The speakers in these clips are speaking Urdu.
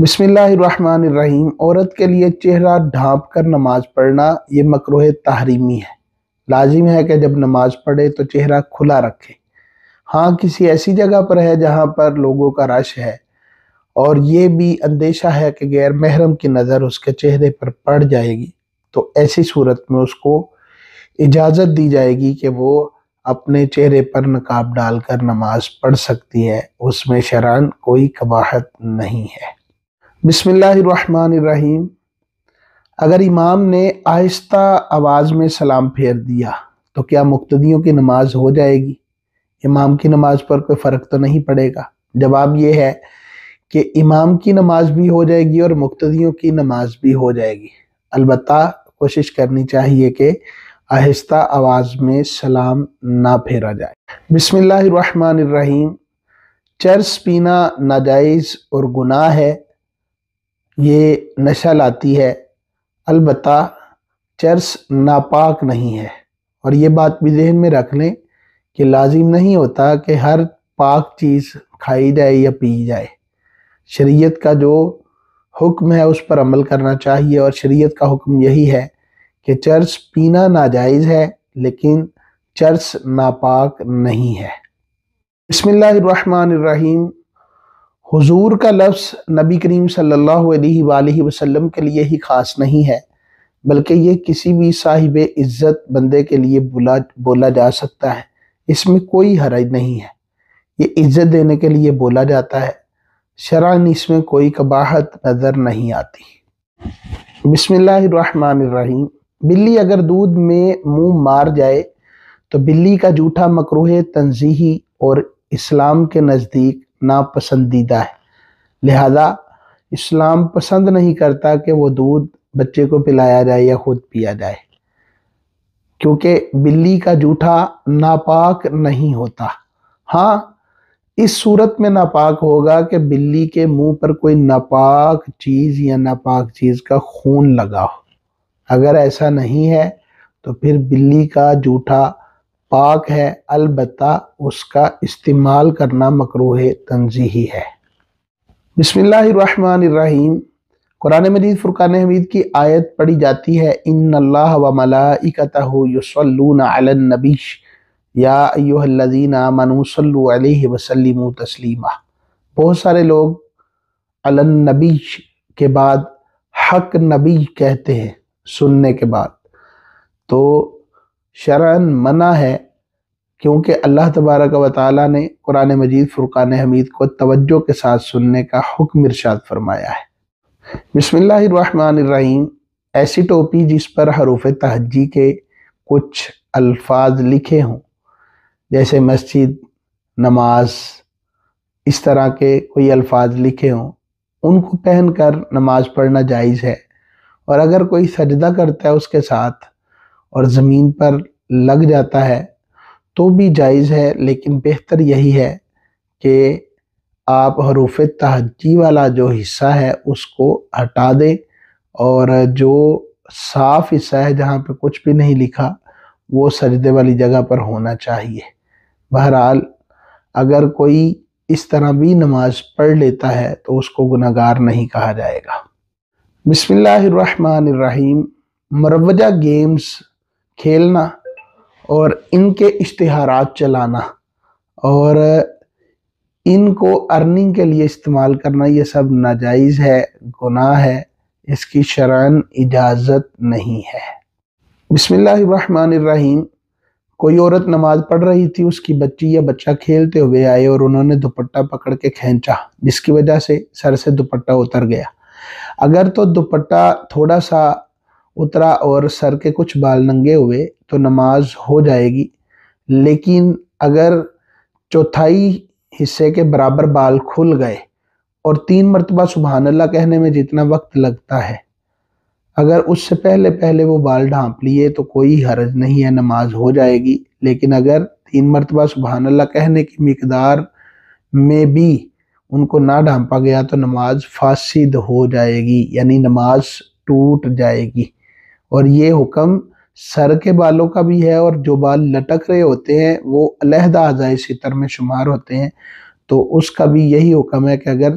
بسم اللہ الرحمن الرحیم۔ عورت کے لیے چہرہ ڈھانپ کر نماز پڑھنا یہ مکروہ تحریمی ہے۔ لازم ہے کہ جب نماز پڑھے تو چہرہ کھلا رکھے۔ ہاں، کسی ایسی جگہ پر ہے جہاں پر لوگوں کا رش ہے اور یہ بھی اندیشہ ہے کہ غیر محرم کی نظر اس کے چہرے پر پڑ جائے گی، تو ایسی صورت میں اس کو اجازت دی جائے گی کہ وہ اپنے چہرے پر نقاب ڈال کر نماز پڑھ سکتی ہے، اس میں شرعاً کوئی قباحت نہیں ہے۔ بسم اللہ الرحمن الرحیم۔ اگر امام نے آہستہ آواز میں سلام پھیر دیا تو کیا مقتدیوں کی نماز ہو جائے گی؟ امام کی نماز پر کوئی فرق تو نہیں پڑے گا؟ جواب یہ ہے کہ امام کی نماز بھی ہو جائے گی اور مقتدیوں کی نماز بھی ہو جائے گی، البتہ کوشش کرنی چاہیے کہ آہستہ آواز میں سلام نہ پھیرا جائے۔ بسم اللہ الرحمن الرحیم۔ چرس پینا ناجائز اور گناہ ہے، یہ نشہ لاتی ہے، البتہ چرس ناپاک نہیں ہے، اور یہ بات بھی ذہن میں رکھ لیں کہ لازم نہیں ہوتا کہ ہر پاک چیز کھائی جائے یا پی جائے۔ شریعت کا جو حکم ہے اس پر عمل کرنا چاہیے، اور شریعت کا حکم یہی ہے کہ چرس پینا ناجائز ہے لیکن چرس ناپاک نہیں ہے۔ بسم اللہ الرحمن الرحیم۔ حضور کا لفظ نبی کریم صلی اللہ علیہ وآلہ وسلم کے لیے ہی خاص نہیں ہے، بلکہ یہ کسی بھی صاحب عزت بندے کے لیے بولا جا سکتا ہے۔ اس میں کوئی حرج نہیں ہے، یہ عزت دینے کے لیے بولا جاتا ہے، شرعاً اس میں کوئی قباحت نظر نہیں آتی۔ بسم اللہ الرحمن الرحیم۔ بلی اگر دودھ میں منہ مار جائے تو بلی کا جھوٹا مکروہ تنزیہی اور اسلام کے نزدیک ناپسندیدہ ہے، لہذا اسلام پسند نہیں کرتا کہ وہ دودھ بچے کو پلایا جائے یا خود پیا جائے، کیونکہ بلی کا جھوٹا ناپاک نہیں ہوتا۔ ہاں، اس صورت میں ناپاک ہوگا کہ بلی کے منہ پر کوئی ناپاک چیز یا ناپاک چیز کا خون لگا ہو۔ اگر ایسا نہیں ہے تو پھر بلی کا جھوٹا پاک ہے، البتہ اس کا استعمال کرنا مکروہ تنزیہی ہے۔ بسم اللہ الرحمن الرحیم۔ قرآن مجید فرقان حمید کی آیت پڑھی جاتی ہے، ان اللہ و ملائکتہ یصلون علی النبی یا ایھا الذین آمنوا صلوا علیہ وسلموا تسلیما۔ بہت سارے لوگ علی النبی کے بعد حق نبی کہتے ہیں سننے کے بعد، تو شرعاً منع ہے، کیونکہ اللہ تبارک و تعالیٰ نے قرآن مجید فرقان حمید کو توجہ کے ساتھ سننے کا حکم ارشاد فرمایا ہے۔ بسم اللہ الرحمن الرحیم۔ ایسی ٹوپی جس پر حروف تہجی کے کچھ الفاظ لکھے ہوں، جیسے مسجد، نماز، اس طرح کے کوئی الفاظ لکھے ہوں، ان کو پہن کر نماز پڑھنا جائز ہے، اور اگر کوئی سجدہ کرتا ہے اس کے ساتھ اور زمین پر لگ جاتا ہے تو بھی جائز ہے، لیکن بہتر یہی ہے کہ آپ حروف تہجی والا جو حصہ ہے اس کو ہٹا دیں، اور جو صاف حصہ ہے جہاں پہ کچھ بھی نہیں لکھا وہ سجدے والی جگہ پر ہونا چاہیے۔ بہرحال اگر کوئی اس طرح بھی نماز پڑھ لیتا ہے تو اس کو گناہگار نہیں کہا جائے گا۔ بسم اللہ الرحمن الرحیم۔ مروجہ گیمز کھیلنا اور ان کے اشتہارات چلانا اور ان کو ارننگ کے لیے استعمال کرنا، یہ سب ناجائز ہے، گناہ ہے، اس کی شرعاً اجازت نہیں ہے۔ بسم اللہ الرحمن الرحیم۔ کوئی عورت نماز پڑھ رہی تھی، اس کی بچی یا بچہ کھیلتے ہوئے آئے اور انہوں نے دوپٹہ پکڑ کے کھینچا، جس کی وجہ سے سر سے دوپٹہ اتر گیا۔ اگر تو دوپٹہ تھوڑا سا اترا اور سر کے کچھ بال ننگے ہوئے تو نماز ہو جائے گی، لیکن اگر چوتھائی حصے کے برابر بال کھل گئے اور 3 مرتبہ سبحان اللہ کہنے میں جتنا وقت لگتا ہے، اگر اس سے پہلے وہ بال ڈھانپ لیے تو کوئی حرج نہیں ہے، نماز ہو جائے گی، لیکن اگر 3 مرتبہ سبحان اللہ کہنے کی مقدار میں بھی ان کو نہ ڈھانپا گیا تو نماز فاسد ہو جائے گی، یعنی نماز ٹوٹ جائے گی۔ اور یہ حکم سر کے بالوں کا بھی ہے، اور جو بال لٹک رہے ہوتے ہیں وہ علیحدہ اعضائے ستر میں شمار ہوتے ہیں، تو اس کا بھی یہی حکم ہے کہ اگر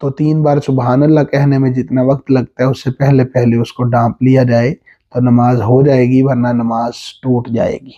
تو 3 بار سبحان اللہ کہنے میں جتنا وقت لگتا ہے اس سے پہلے پہلے اس کو ڈانپ لیا جائے تو نماز ہو جائے گی، ورنہ نماز ٹوٹ جائے گی۔